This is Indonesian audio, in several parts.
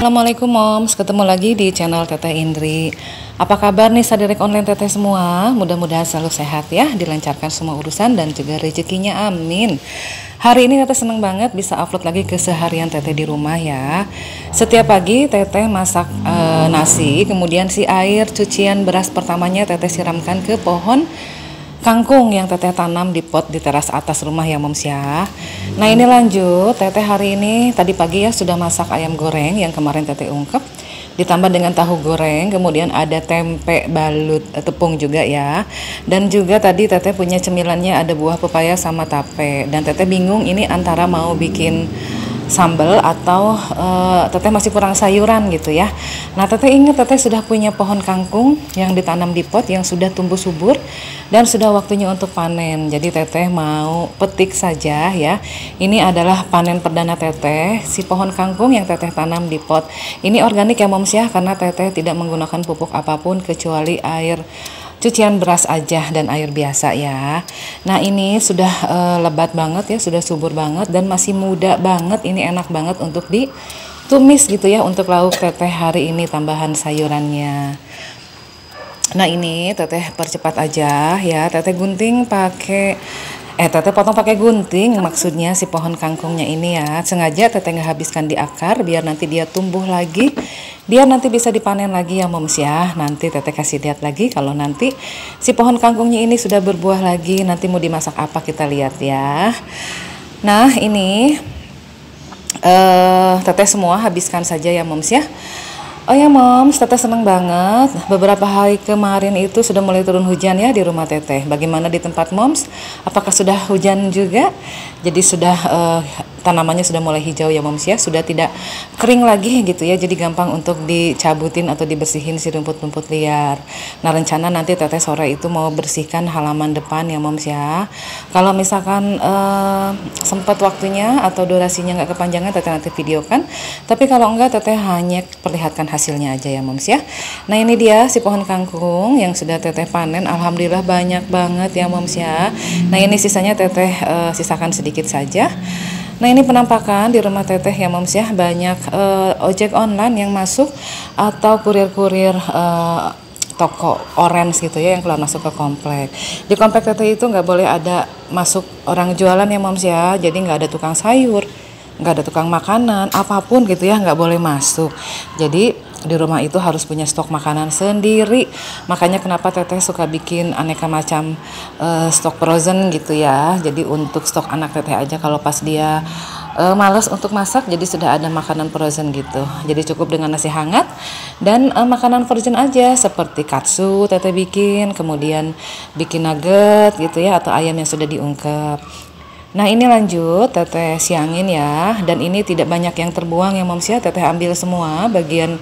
Assalamualaikum moms, ketemu lagi di channel Teteh Indri. Apa kabar nih sadirek online teteh semua? Mudah-mudahan selalu sehat ya, dilancarkan semua urusan dan juga rezekinya, amin. Hari ini teteh seneng banget bisa upload lagi keseharian teteh di rumah ya. Setiap pagi teteh masak nasi, kemudian si air cucian beras pertamanya teteh siramkan ke pohon kangkung yang teteh tanam di pot di teras atas rumah ya moms ya. Nah ini lanjut, teteh hari ini tadi pagi ya sudah masak ayam goreng yang kemarin teteh ungkep, ditambah dengan tahu goreng, kemudian ada tempe balut tepung juga ya. Dan juga tadi teteh punya cemilannya ada buah pepaya sama tape. Dan teteh bingung ini antara mau bikin sambal atau teteh masih kurang sayuran gitu ya. Nah teteh ingat teteh sudah punya pohon kangkung yang ditanam di pot yang sudah tumbuh subur dan sudah waktunya untuk panen. Jadi teteh mau petik saja ya. Ini adalah panen perdana teteh si pohon kangkung yang teteh tanam di pot. Ini organik ya moms ya, karena teteh tidak menggunakan pupuk apapun kecuali air cucian beras aja dan air biasa ya. Nah ini sudah lebat banget ya, sudah subur banget dan masih muda banget. Ini enak banget untuk ditumis gitu ya, untuk lauk teteh hari ini tambahan sayurannya. Nah ini teteh percepat aja ya, teteh gunting pakai teteh potong pakai gunting, maksudnya si pohon kangkungnya ini ya. Sengaja teteh nggak habiskan di akar biar nanti dia tumbuh lagi, biar nanti bisa dipanen lagi ya moms ya. Nanti teteh kasih lihat lagi kalau nanti si pohon kangkungnya ini sudah berbuah lagi, nanti mau dimasak apa kita lihat ya. Nah ini teteh semua habiskan saja ya moms ya. Oh ya moms, teteh seneng banget. Beberapa hari kemarin itu sudah mulai turun hujan ya di rumah teteh. Bagaimana di tempat moms? Apakah sudah hujan juga? Jadi sudah tanamannya sudah mulai hijau ya moms ya. Sudah tidak kering lagi gitu ya. Jadi gampang untuk dicabutin atau dibersihin si rumput-rumput liar. Nah rencana nanti teteh sore itu mau bersihkan halaman depan ya moms ya. Kalau misalkan sempat waktunya atau durasinya nggak kepanjangan, teteh nanti videokan. Tapi kalau enggak, teteh hanya perlihatkan hasilnya aja ya moms ya. Nah ini dia si pohon kangkung yang sudah teteh panen. Alhamdulillah banyak banget ya moms ya. Nah ini sisanya teteh sisakan sedikit saja. Nah ini penampakan di rumah teteh ya moms ya. Banyak ojek online yang masuk atau kurir-kurir toko orange gitu ya yang keluar masuk ke komplek. Di komplek teteh itu nggak boleh ada masuk orang jualan ya moms ya. Jadi nggak ada tukang sayur, nggak ada tukang makanan, apapun gitu ya nggak boleh masuk. Jadi di rumah itu harus punya stok makanan sendiri. Makanya kenapa teteh suka bikin aneka macam stok frozen gitu ya. Jadi untuk stok anak teteh aja kalau pas dia malas untuk masak, jadi sudah ada makanan frozen gitu. Jadi cukup dengan nasi hangat dan makanan frozen aja seperti katsu teteh bikin, kemudian bikin nugget gitu ya, atau ayam yang sudah diungkep. Nah ini lanjut teteh siangin ya, dan ini tidak banyak yang terbuang ya moms ya. Teteh ambil semua bagian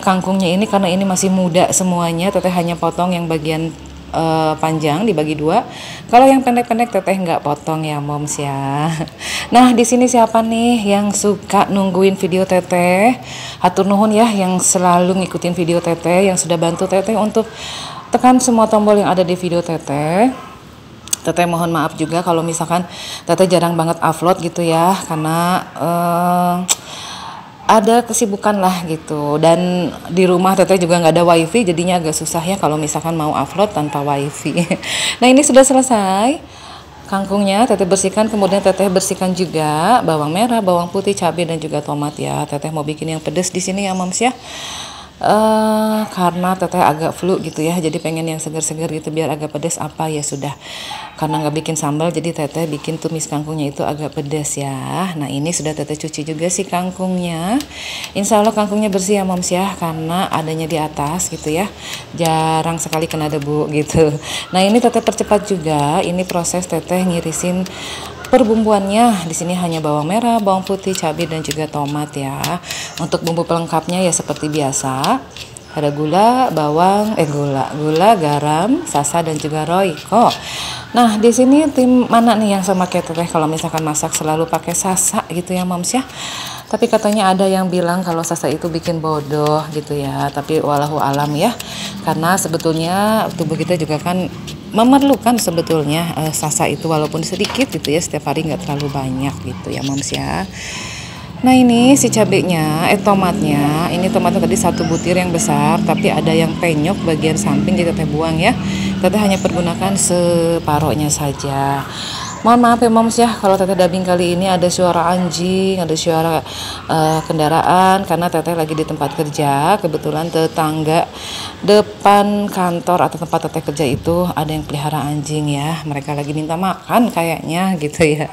kangkungnya ini karena ini masih muda semuanya. Teteh hanya potong yang bagian panjang dibagi dua. Kalau yang pendek-pendek teteh nggak potong ya moms ya. Nah di sini siapa nih yang suka nungguin video teteh? Hatur nuhun ya yang selalu ngikutin video teteh, yang sudah bantu teteh untuk tekan semua tombol yang ada di video teteh. Teteh mohon maaf juga kalau misalkan teteh jarang banget upload gitu ya, karena ada kesibukan lah gitu. Dan di rumah teteh juga nggak ada wifi, jadinya agak susah ya kalau misalkan mau upload tanpa wifi. Nah ini sudah selesai kangkungnya, teteh bersihkan, kemudian teteh bersihkan juga bawang merah, bawang putih, cabai dan juga tomat ya. Teteh mau bikin yang pedas di sini ya moms ya. Karena teteh agak flu gitu ya, jadi pengen yang segar-segar gitu biar agak pedas apa ya sudah. Karena nggak bikin sambal, jadi teteh bikin tumis kangkungnya itu agak pedas ya. Nah ini sudah teteh cuci juga sih kangkungnya. Insya Allah kangkungnya bersih ya moms ya, karena adanya di atas gitu ya, jarang sekali kena debu gitu. Nah ini teteh percepat juga, ini proses teteh ngirisin perbumbuannya. Di sini hanya bawang merah, bawang putih, cabai dan juga tomat ya. Untuk bumbu pelengkapnya ya seperti biasa. Ada gula, bawang, gula, garam, sasa dan juga roiko. Nah, di sini tim mana nih yang sama kayak teteh kalau misalkan masak selalu pakai sasa gitu ya, moms ya. Tapi katanya ada yang bilang kalau sasa itu bikin bodoh gitu ya. Tapi walahu alam ya. Karena sebetulnya tubuh kita juga kan memerlukan sebetulnya sasa itu walaupun sedikit gitu ya, setiap hari nggak terlalu banyak gitu ya moms ya. Nah ini si cabenya, tomatnya, ini tomatnya tadi satu butir yang besar, tapi ada yang penyok bagian samping, jadi teteh buang ya. Teteh hanya pergunakan separohnya saja. Mohon maaf ya moms ya, kalau teteh dubbing kali ini ada suara anjing, ada suara kendaraan, karena teteh lagi di tempat kerja. Kebetulan tetangga depan kantor atau tempat teteh kerja itu ada yang pelihara anjing ya. Mereka lagi minta makan kayaknya gitu ya.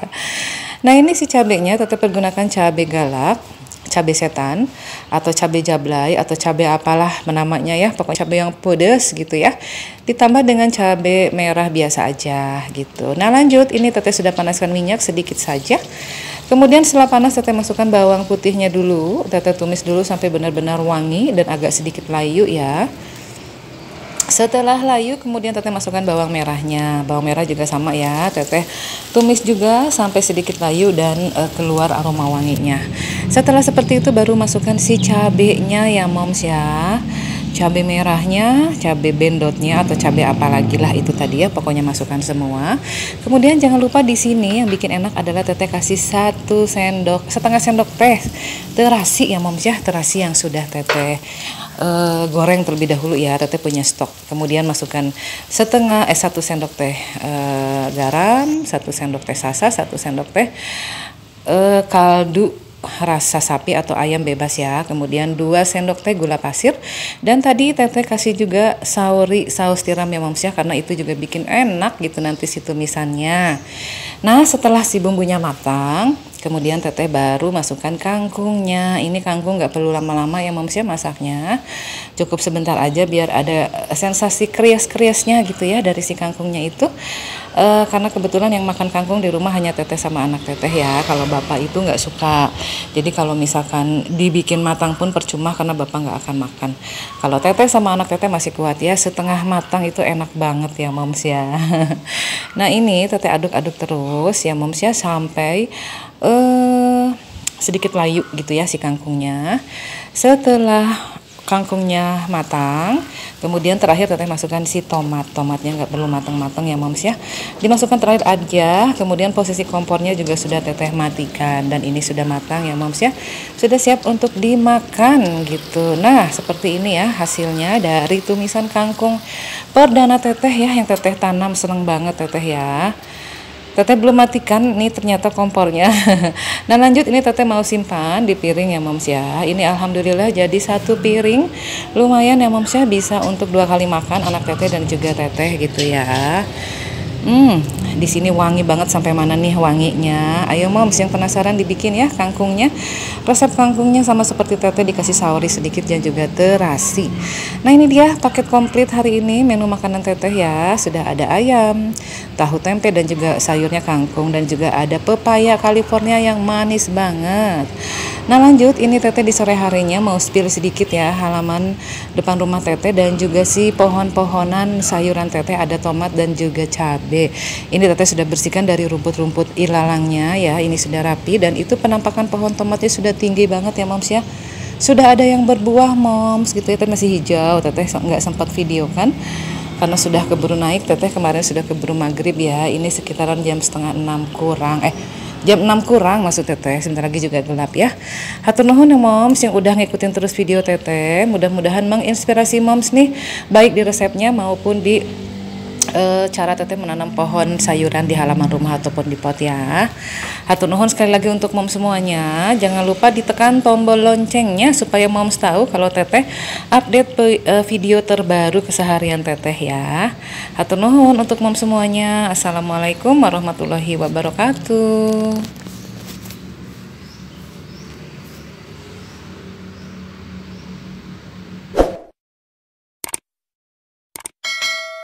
Nah ini si cabenya tetap pergunakan cabai galak, cabai setan, atau cabai jablay, atau cabai apalah namanya ya, pokoknya cabai yang pedas gitu ya. Ditambah dengan cabai merah biasa aja gitu. Nah lanjut, ini teteh sudah panaskan minyak sedikit saja. Kemudian setelah panas teteh masukkan bawang putihnya dulu, teteh tumis dulu sampai benar-benar wangi dan agak sedikit layu ya. Setelah layu kemudian teteh masukkan bawang merahnya. Bawang merah juga sama ya, teteh tumis juga sampai sedikit layu dan keluar aroma wanginya. Setelah seperti itu baru masukkan si cabenya ya moms ya. Cabai merahnya, cabai bendotnya atau cabai apalagi lah itu tadi ya, pokoknya masukkan semua. Kemudian jangan lupa di sini yang bikin enak adalah teteh kasih setengah sendok teh terasi ya moms ya, terasi yang sudah teteh goreng terlebih dahulu ya, teteh punya stok. Kemudian masukkan satu sendok teh garam, 1 sendok teh sasa, 1 sendok teh kaldu rasa sapi atau ayam bebas ya. Kemudian 2 sendok teh gula pasir, dan tadi teteh kasih juga saus tiram ya moms ya, karena itu juga bikin enak gitu nanti si tumisannya. Nah setelah si bumbunya matang, kemudian teteh baru masukkan kangkungnya. Ini kangkung nggak perlu lama-lama ya moms ya masaknya, cukup sebentar aja biar ada sensasi krias-kriasnya gitu ya dari si kangkungnya itu. Karena kebetulan yang makan kangkung di rumah hanya teteh sama anak teteh ya, kalau bapak itu nggak suka. Jadi kalau misalkan dibikin matang pun percuma karena bapak nggak akan makan. Kalau teteh sama anak teteh masih kuat ya, setengah matang itu enak banget ya moms ya. Nah ini teteh aduk-aduk terus ya moms ya sampai sedikit layu gitu ya si kangkungnya. Setelah kangkungnya matang, kemudian terakhir teteh masukkan si tomatnya nggak perlu matang-matang ya moms ya, dimasukkan terakhir aja. Kemudian posisi kompornya juga sudah teteh matikan dan ini sudah matang ya moms ya, sudah siap untuk dimakan gitu. Nah seperti ini ya hasilnya dari tumisan kangkung perdana teteh ya, yang teteh tanam. Seneng banget teteh ya. Teteh belum matikan nih ternyata kompornya. Nah lanjut, ini teteh mau simpan di piring ya moms ya. Ini alhamdulillah jadi 1 piring, lumayan ya moms ya, bisa untuk 2 kali makan anak teteh dan juga teteh gitu ya. Di sini wangi banget, sampai mana nih wanginya. Ayo moms yang penasaran dibikin ya kangkungnya. Resep kangkungnya sama seperti teteh, dikasih saori sedikit dan juga terasi. Nah ini dia paket komplit hari ini menu makanan teteh ya. Sudah ada ayam, tahu tempe dan juga sayurnya kangkung, dan juga ada pepaya California yang manis banget. Nah lanjut, ini teteh di sore harinya mau spill sedikit ya halaman depan rumah teteh dan juga si pohon-pohonan sayuran teteh, ada tomat dan juga cabai. Ini teteh sudah bersihkan dari rumput-rumput ilalangnya ya, ini sudah rapi, dan itu penampakan pohon tomatnya sudah tinggi banget ya moms ya. Sudah ada yang berbuah moms gitu ya, teteh masih hijau, teteh nggak sempat video kan karena sudah keburu naik. Teteh kemarin sudah keburu maghrib ya, ini sekitaran jam setengah 6 kurang, jam 6 kurang maksud teteh, sebentar lagi juga gelap ya. Hatur nuhun ya moms yang udah ngikutin terus video teteh, mudah-mudahan menginspirasi moms nih, baik di resepnya maupun di cara teteh menanam pohon sayuran di halaman rumah ataupun di pot ya. Hatur nuhun sekali lagi untuk moms semuanya. Jangan lupa ditekan tombol loncengnya supaya moms tahu kalau teteh update video terbaru keseharian teteh ya. Hatur nuhun untuk moms semuanya. Assalamualaikum warahmatullahi wabarakatuh.